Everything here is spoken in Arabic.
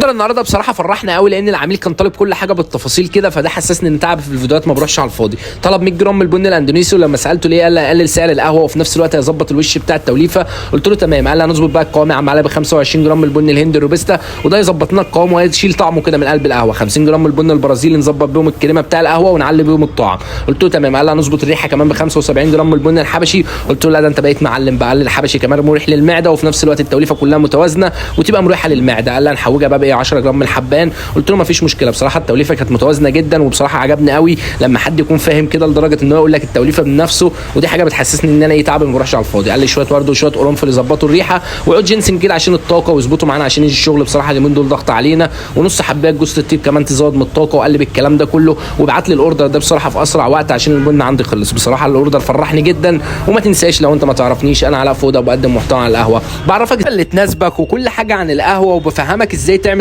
النهارده بصراحه فرحنا قوي لان العميل كان طالب كل حاجه بالتفاصيل كده، فده حسسني ان تعب في الفيديوهات ما بروحش على الفاضي. طلب 100 جرام من البن الاندونيسي، ولما سالته ليه قال لي اقلل سعر القهوه وفي نفس الوقت هيظبط الوش بتاع التوليفه. قلت له تمام. قال لي هنظبط بقى القوام يا عم علي ب 25 جرام من البن الهندي الروبستا، وده يظبط لنا القوام وهيشيل طعمه كده من قلب القهوه. 50 جرام من البن البرازيلي نظبط بيهم الكريمه بتاع القهوه ونعلي بيهم الطعم. قلت له تمام. قال لي هنظبط الريحه كمان ب 75 جرام من البن الحبشي. قلت له لا ده انت بقيت معلم بقى. قال لي الحبشي كمان مريح للمعده وفي نفس الوقت التوليفه كلها متوازنه وتبقى مريحه للمعده. قال لي هنحوجها بقى بايه 10 جرام من الحبان. قلت له ما فيش مشكله. بصراحه التوليفه كانت متوازنه جدا، وبصراحه عجبني قوي لما حد يكون فاهم كده لدرجه ان هو يقول لك التوليفه بنفسه، ودي حاجه بتحسسني ان انا ايه تعب ما بروحش على الفاضي. قال لي شويه ورد وشويه قرنفل يظبطوا الريحه، وعود جينسن كده عشان الطاقه ويظبطوا معانا عشان يجي الشغل. بصراحه اليومين دول ضغط علينا، ونص حبايه جوز الطيب كمان تزود من الطاقه. وقلب الكلام ده كله وبعت لي الاوردر ده بصراحه في اسرع وقت عشان البن عندي خلص. بصراحه الاوردر فرحني جدا. وما تنساش لو انت ما تعرفنيش انا علاء فوده وبقدم محتوى عن القهوه، بعرفك اللي تناسبك وكل حاجه عن القهوه، وبفهمك ازاي تعمل